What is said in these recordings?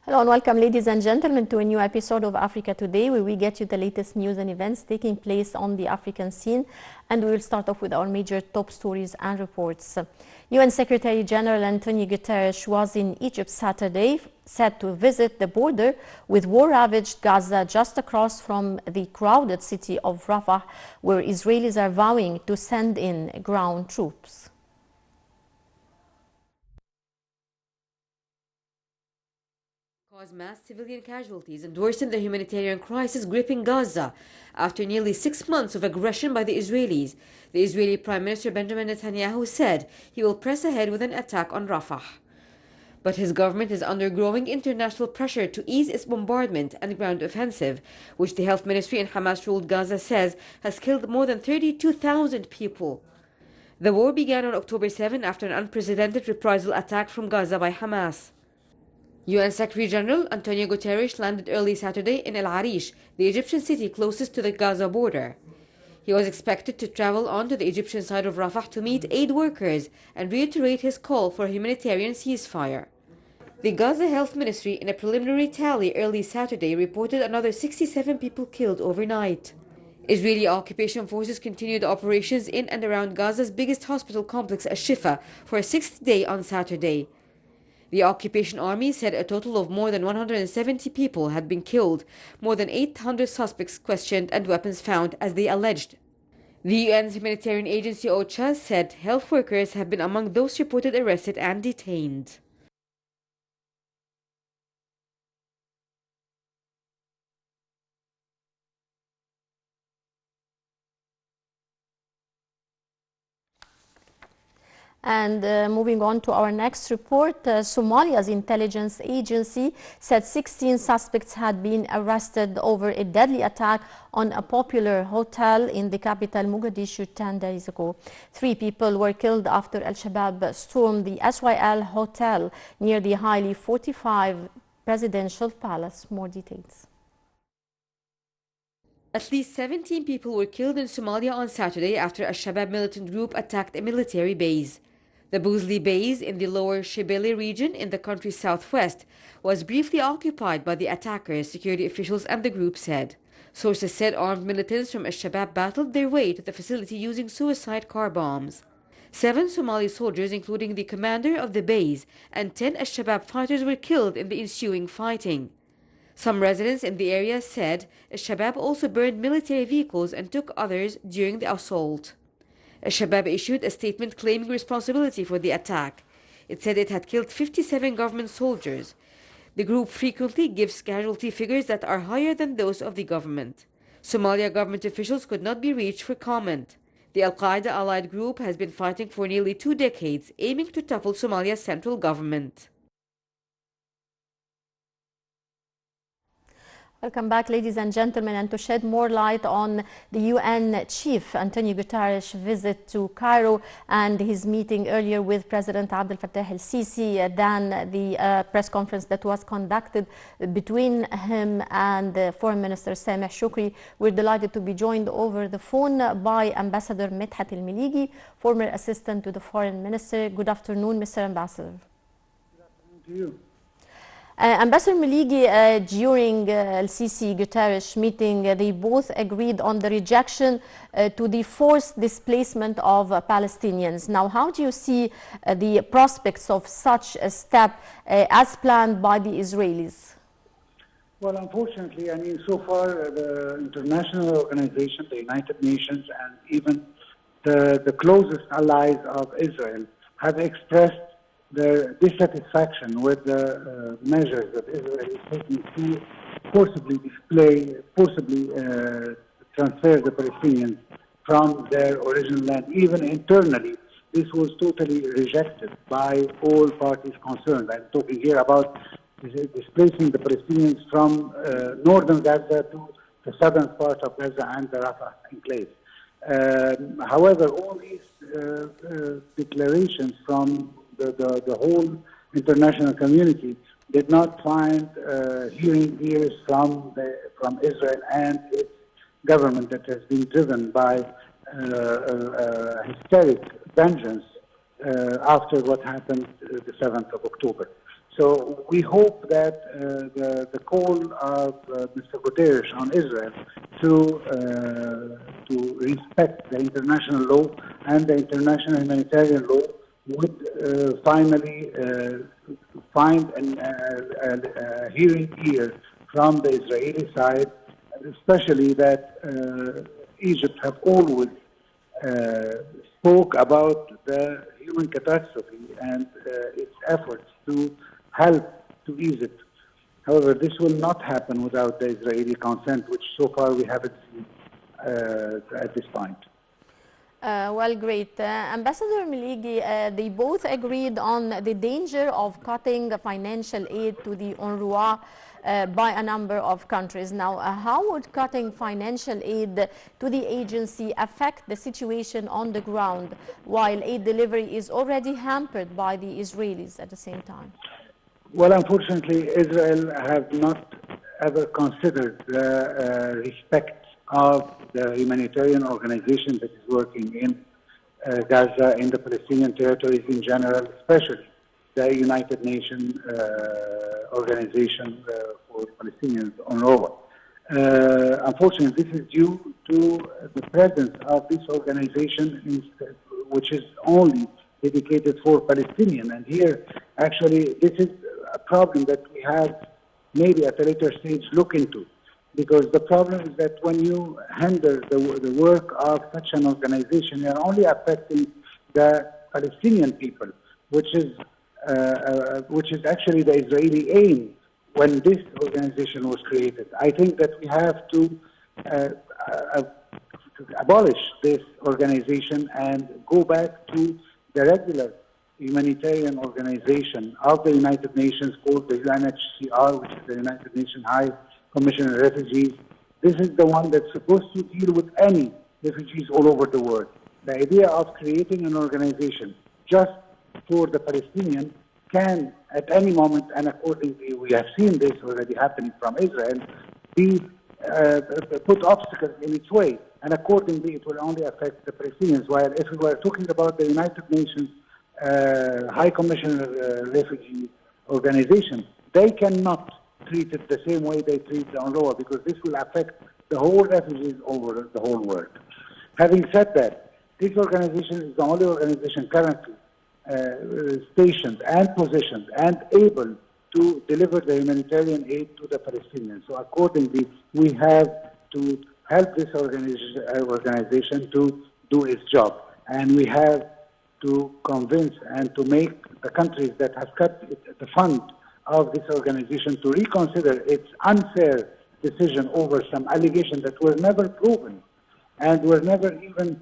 Hello and welcome, ladies and gentlemen, to a new episode of Africa Today, where we get you the latest news and events taking place on the African scene. And we will start off with our major top stories and reports. UN Secretary General Antonio Guterres was in Egypt Saturday, set to visit the border with war-ravaged Gaza just across from the crowded city of Rafah, where Israelis are vowing to send in ground troops. Caused mass civilian casualties and worsened the humanitarian crisis gripping Gaza after nearly 6 months of aggression by the Israelis. The Israeli Prime Minister Benjamin Netanyahu said he will press ahead with an attack on Rafah. But his government is under growing international pressure to ease its bombardment and ground offensive, which the health ministry in Hamas-ruled Gaza says has killed more than 32,000 people. The war began on October 7 after an unprecedented reprisal attack from Gaza by Hamas. UN Secretary General Antonio Guterres landed early Saturday in El Arish, the Egyptian city closest to the Gaza border. He was expected to travel on to the Egyptian side of Rafah to meet aid workers and reiterate his call for a humanitarian ceasefire. The Gaza Health Ministry, in a preliminary tally early Saturday, reported another 67 people killed overnight. Israeli occupation forces continued operations in and around Gaza's biggest hospital complex, Al-Shifa, for a sixth day on Saturday. The occupation army said a total of more than 170 people had been killed, more than 800 suspects questioned and weapons found, as they alleged. The UN's humanitarian agency OCHA said health workers have been among those reported arrested and detained. And moving on to our next report, Somalia's intelligence agency said 16 suspects had been arrested over a deadly attack on a popular hotel in the capital Mogadishu 10 days ago. 3 people were killed after Al-Shabaab stormed the SYL hotel near the highly fortified presidential palace. More details. At least 17 people were killed in Somalia on Saturday after a Shabab militant group attacked a military base. The Boozley base in the lower Shebele region in the country's southwest was briefly occupied by the attackers, security officials and the group said. Sources said armed militants from Al-Shabaab battled their way to the facility using suicide car bombs. 7 Somali soldiers, including the commander of the base, and 10 Al-Shabaab fighters were killed in the ensuing fighting. Some residents in the area said Al-Shabaab also burned military vehicles and took others during the assault. Al-Shabaab issued a statement claiming responsibility for the attack. It said it had killed 57 government soldiers. The group frequently gives casualty figures that are higher than those of the government. Somalia government officials could not be reached for comment. The Al-Qaeda allied group has been fighting for nearly 2 decades, aiming to topple Somalia's central government. Welcome back, ladies and gentlemen, and to shed more light on the UN chief Antonio Guterres' visit to Cairo and his meeting earlier with President Abdel Fattah el-Sisi, than the press conference that was conducted between him and Foreign Minister Sameh Shoukry. We're delighted to be joined over the phone by Ambassador Medhat el-Meligy, former assistant to the Foreign Minister. Good afternoon, Mr. Ambassador. Good afternoon to you. Ambassador Meligy, during el-Sisi-Guterres meeting, they both agreed on the rejection to the forced displacement of Palestinians. Now, how do you see the prospects of such a step as planned by the Israelis? Well, unfortunately, I mean, so far the international organization, the United Nations, and even the closest allies of Israel have expressed their dissatisfaction with the measures that Israel is taking to forcibly transfer the Palestinians from their original land. Even internally, this was totally rejected by all parties concerned. I'm talking here about displacing the Palestinians from northern Gaza to the southern part of Gaza and the Rafah enclave. However, all these declarations from the whole international community did not find hearing ears from Israel and its government that has been driven by hysteric vengeance after what happened the 7th of October. So we hope that the call of Mr. Guterres on Israel to respect the international law and the international humanitarian law would finally find a hearing ear from the Israeli side, especially that Egypt have always spoke about the human catastrophe and its efforts to help to ease it. However, this will not happen without the Israeli consent, which so far we haven't seen at this point. Well, great. Ambassador Meligy, they both agreed on the danger of cutting financial aid to the UNRWA by a number of countries. Now, how would cutting financial aid to the agency affect the situation on the ground while aid delivery is already hampered by the Israelis at the same time? Well, unfortunately, Israel have not ever considered the respect of the humanitarian organization that is working in Gaza, in the Palestinian territories in general, especially the United Nations Organization for Palestinians, UNRWA. Unfortunately, this is due to the presence of this organization, which is only dedicated for Palestinian. And here, actually, this is a problem that we have maybe at a later stage look into. Because the problem is that when you hinder the work of such an organization, you are only affecting the Palestinian people, which is actually the Israeli aim when this organization was created. I think that we have to abolish this organization and go back to the regular humanitarian organization of the United Nations called the UNHCR, which is the United Nations High Commission on Refugees. This is the one that's supposed to deal with any refugees all over the world. The idea of creating an organization just for the Palestinians can, at any moment, and accordingly, we have seen this already happening from Israel, be put obstacles in its way, and accordingly, it will only affect the Palestinians. While if we were talking about the United Nations High Commission Refugee Organization, they cannot treat it the same way they treat the UNRWA, because this will affect the whole refugees over the whole world. Having said that, this organization is the only organization currently stationed and positioned and able to deliver the humanitarian aid to the Palestinians. So accordingly, we have to help this organization to do its job. And we have to convince and to make the countries that have cut the fund of this organization to reconsider its unfair decision over some allegations that were never proven and were never even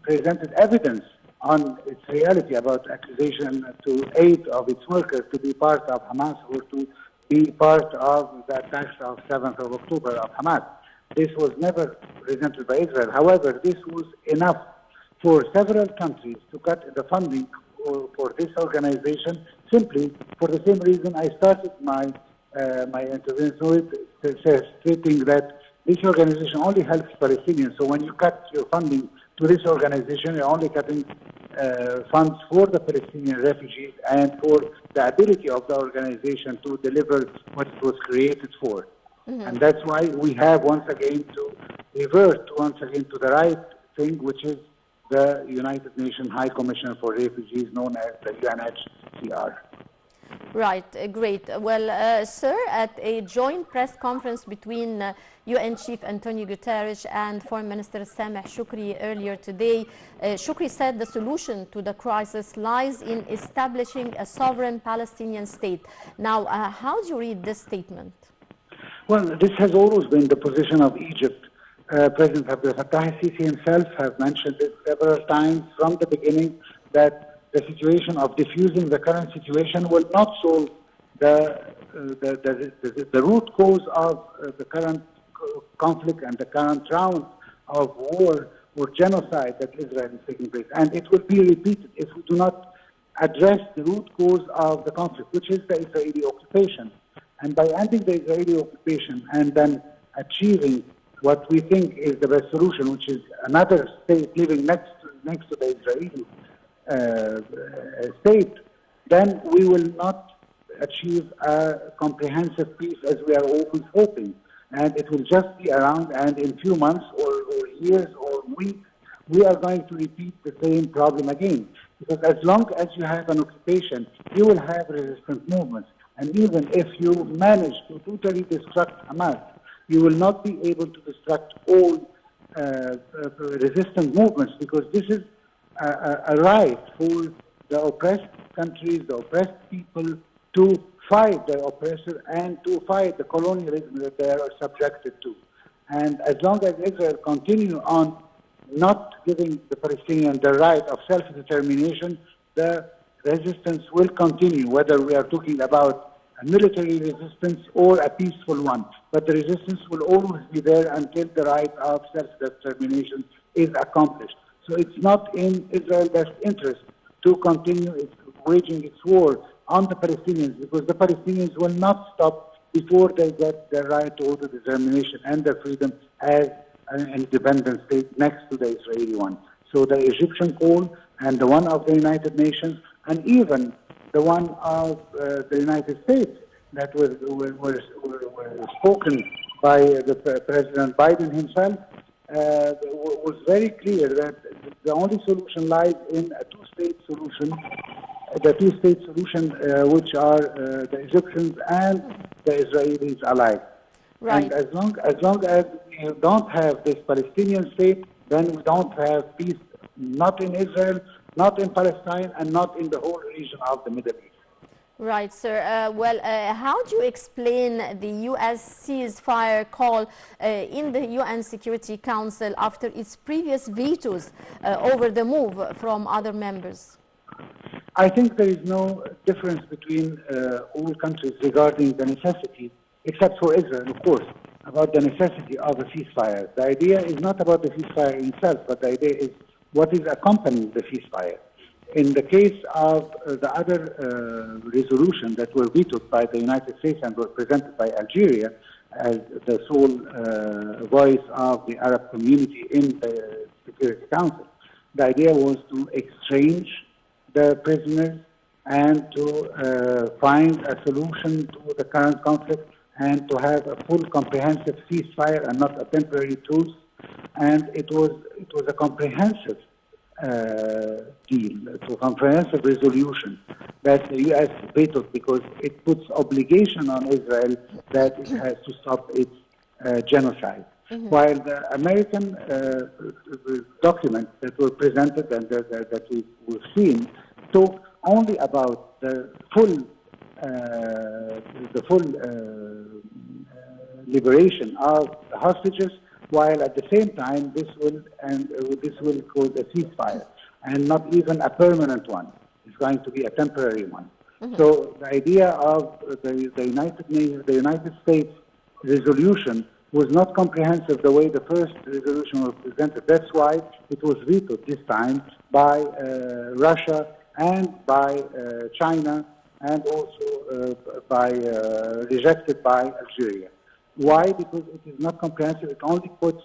presented evidence on its reality about accusation to aid of its workers to be part of Hamas or to be part of the attacks of 7th of October of Hamas. This was never presented by Israel. However, this was enough for several countries to cut the funding for this organization, simply for the same reason I started my intervention with, stating that this organization only helps Palestinians. So when you cut your funding to this organization, you're only cutting funds for the Palestinian refugees and for the ability of the organization to deliver what it was created for. Mm-hmm. And that's why we have once again to revert once again to the right thing, which is the United Nations High Commissioner for Refugees, known as the UNHCR. Right, great. Well, sir, at a joint press conference between UN Chief Antonio Guterres and Foreign Minister Sameh Shoukry earlier today, Shoukry said the solution to the crisis lies in establishing a sovereign Palestinian state. Now, how do you read this statement? Well, this has always been the position of Egypt. President Abdel Fattah al-Sisi himself has mentioned it several times from the beginning that the situation of diffusing the current situation will not solve the root cause of the current conflict and the current round of war or genocide that Israel is taking place. And it will be repeated if we do not address the root cause of the conflict, which is the Israeli occupation. And by ending the Israeli occupation and then achieving what we think is the best solution, which is another state living next to the Israeli state, then we will not achieve a comprehensive peace as we are always hoping. And it will just be around, and in few months or years or weeks, we are going to repeat the same problem again. Because as long as you have an occupation, you will have resistance movements. And even if you manage to totally destruct Hamas, you will not be able to destruct all resistance movements, because this is a right for the oppressed countries, the oppressed people, to fight their oppressor and to fight the colonialism that they are subjected to. And as long as Israel continue on not giving the Palestinians the right of self-determination, the resistance will continue, whether we are talking about a military resistance or a peaceful one. But the resistance will always be there until the right of self-determination is accomplished. So it's not in Israel's best interest to continue waging its war on the Palestinians, because the Palestinians will not stop before they get their right to autodetermination and their freedom as an independent state next to the Israeli one. So the Egyptian call and the one of the United Nations, and even the one of the United States that were spoken by the President Biden himself, was very clear that the only solution lies in a two-state solution, which are the Egyptians and the Israelis alike. Right. And as long as we don't have this Palestinian state, then we don't have peace, not in Israel, not in Palestine, and not in the whole region of the Middle East. Right, sir. How do you explain the U.S. ceasefire call in the UN Security Council after its previous vetoes over the move from other members? I think there is no difference between all countries regarding the necessity, except for Israel, of course, about the necessity of a ceasefire. The idea is not about the ceasefire itself, but the idea is what is accompanying the ceasefire. In the case of the other resolutions that were vetoed by the United States and were presented by Algeria as the sole voice of the Arab community in the Security Council, the idea was to exchange the prisoners and to find a solution to the current conflict and to have a full comprehensive ceasefire and not a temporary truce. And it was a comprehensive deal, to a comprehensive resolution that the U.S. vetoed, because it puts obligation on Israel that it has to stop its genocide. Mm-hmm. While the American documents that were presented and that we've seen talk only about the full liberation of the hostages, while at the same time this will cause a ceasefire and not even a permanent one. It's going to be a temporary one. Mm-hmm. So the idea of the United States resolution was not comprehensive the way the first resolution was presented. That's why it was vetoed this time by Russia and by China, and also rejected by Algeria. Why? Because it is not comprehensive. It only puts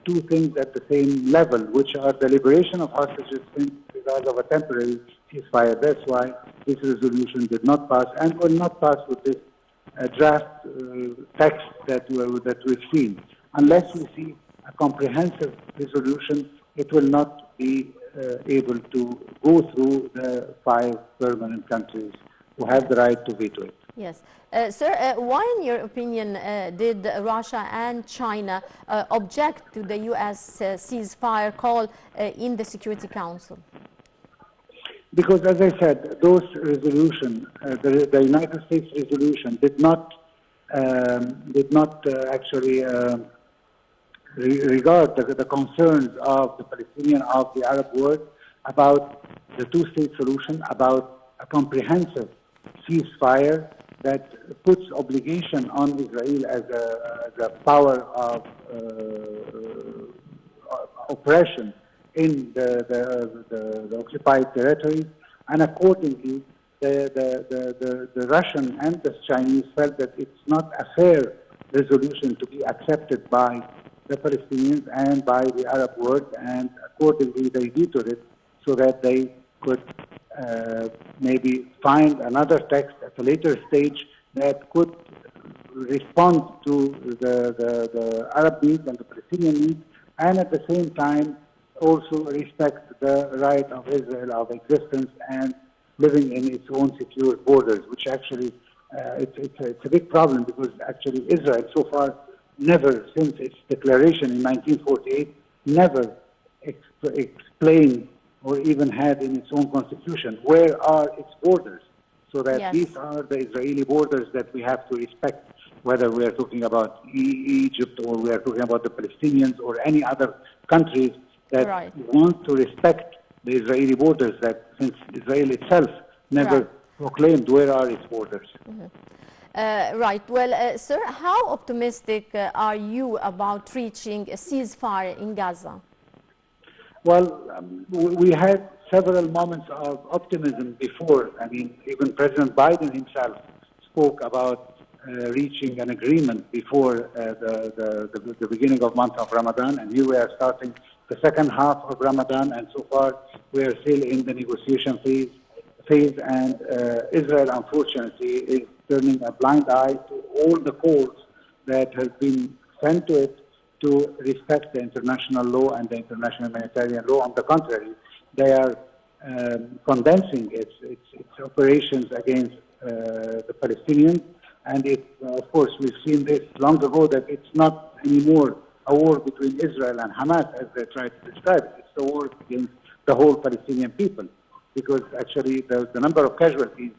two things at the same level, which are the liberation of hostages in regard of a temporary ceasefire. That's why this resolution did not pass and will not pass with this draft text that we've seen. Unless we see a comprehensive resolution, it will not be able to go through the 5 permanent countries who have the right to veto it. Yes. Sir, why, in your opinion, did Russia and China object to the U.S. ceasefire call in the Security Council? Because, as I said, those resolutions, the United States resolution, did not actually regard the concerns of the Palestinian, of the Arab world, about the two-state solution, about a comprehensive ceasefire that puts obligation on Israel as a power of oppression in the occupied territories, and accordingly, the Russian and the Chinese felt that it's not a fair resolution to be accepted by the Palestinians and by the Arab world, and accordingly they vetoed it so that they could maybe find another text at a later stage that could respond to the Arab needs and the Palestinian needs, and at the same time also respect the right of Israel of existence and living in its own secure borders, which actually it's a big problem because actually Israel so far never, since its declaration in 1948, never explained or even had in its own constitution where are its borders, so that Yes. these are the Israeli borders that we have to respect, whether we are talking about Egypt or we are talking about the Palestinians or any other countries that Right. want to respect the Israeli borders, that since Israel itself never Right. proclaimed where are its borders. Right. Well, sir, how optimistic are you about reaching a ceasefire in Gaza? Well, we had several moments of optimism before. I mean, even President Biden himself spoke about reaching an agreement before the beginning of month of Ramadan, and here we are starting the second half of Ramadan, and so far we are still in the negotiation phase, and Israel, unfortunately, is turning a blind eye to all the calls that have been sent to it to respect the international law and the international humanitarian law. On the contrary, they are condensing its operations against the Palestinians. And of course, we've seen this long ago, that it's not anymore a war between Israel and Hamas, as they try to describe it. It's a war against the whole Palestinian people, because actually the number of casualties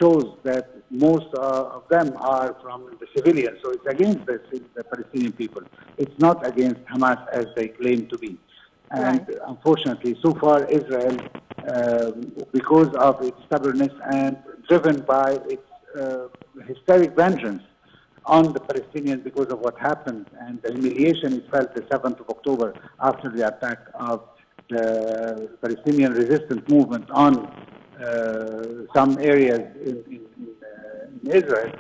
shows that most of them are from the civilians. So it's against the Palestinian people. It's not against Hamas as they claim to be. And Right. unfortunately, so far, Israel, because of its stubbornness and driven by its hysteric vengeance on the Palestinians because of what happened and the humiliation it felt the 7th of October after the attack of the Palestinian resistance movement on some areas in Israel,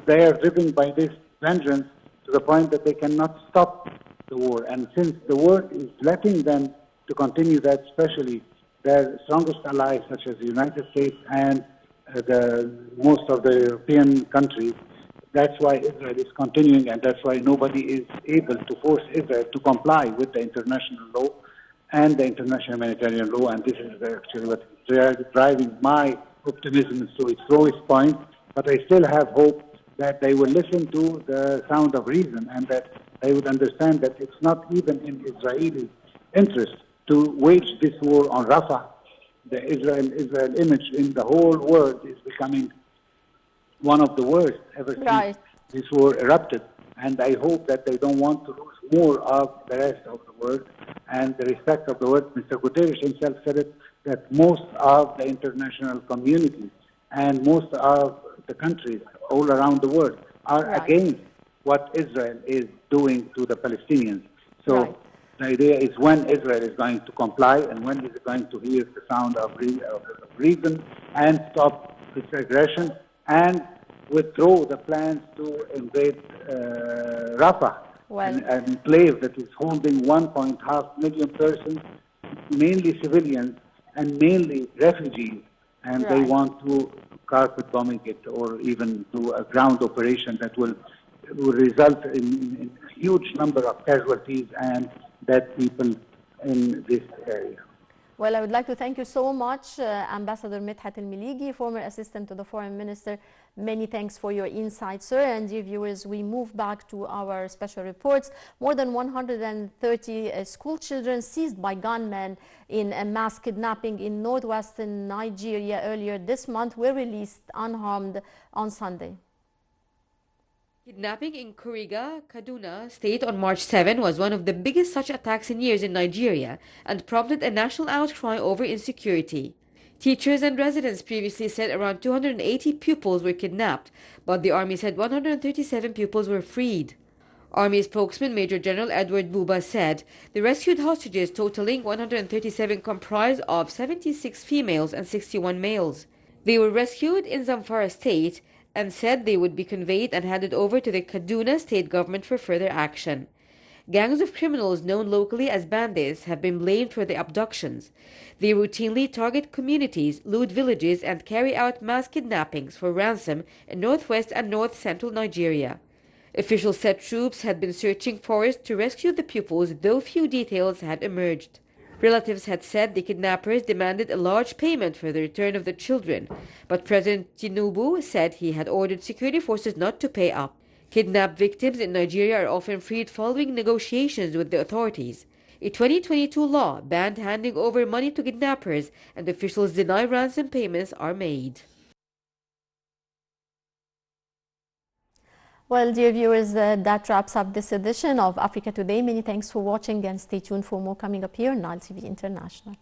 they are driven by this vengeance to the point that they cannot stop the war. And since the world is letting them to continue that, especially their strongest allies such as the United States and most of the European countries, that's why Israel is continuing, and that's why nobody is able to force Israel to comply with the international law and the international humanitarian law. And this is actually what is driving my optimism to its lowest point. But I still have hope that they will listen to the sound of reason, and that they would understand that it's not even in Israeli interest to wage this war on Rafah. The Israel image in the whole world is becoming one of the worst ever Right. since this war erupted. And I hope that they don't want to lose more of the rest of the world and the respect of the world. Mr. Guterres himself said it, that most of the international community and most of the countries all around the world are Right. against what Israel is doing to the Palestinians. So Right. the idea is when Israel is going to comply and when is it going to hear the sound of reason and stop its aggression and withdraw the plans to invade Rafah, Well- an enclave that is holding 1.5 million persons, mainly civilians and mainly refugees, and they Right. want to carpet bombing it or even do a ground operation that will result in a huge number of casualties and dead people in this area. Well, I would like to thank you so much, Ambassador Medhat Meligy, former assistant to the foreign minister. Many thanks for your insight, sir. And dear viewers, we move back to our special reports. More than 130 school children seized by gunmen in a mass kidnapping in northwestern Nigeria earlier this month were released unharmed on Sunday. Kidnapping in Kuriga, Kaduna State on March 7 was one of the biggest such attacks in years in Nigeria and prompted a national outcry over insecurity. Teachers and residents previously said around 280 pupils were kidnapped, but the army said 137 pupils were freed. Army spokesman Major General Edward Buba said the rescued hostages totaling 137 comprised of 76 females and 61 males. They were rescued in Zamfara State and said they would be conveyed and handed over to the Kaduna State government for further action. Gangs of criminals known locally as bandits have been blamed for the abductions. They routinely target communities, loot villages, and carry out mass kidnappings for ransom in northwest and north-central Nigeria. Officials said troops had been searching forests to rescue the pupils, though few details had emerged. Relatives had said the kidnappers demanded a large payment for the return of the children, but President Tinubu said he had ordered security forces not to pay up. Kidnapped victims in Nigeria are often freed following negotiations with the authorities. A 2022 law banned handing over money to kidnappers, and officials deny ransom payments are made. Well, dear viewers, that wraps up this edition of Africa Today. Many thanks for watching and stay tuned for more coming up here on Nile TV International.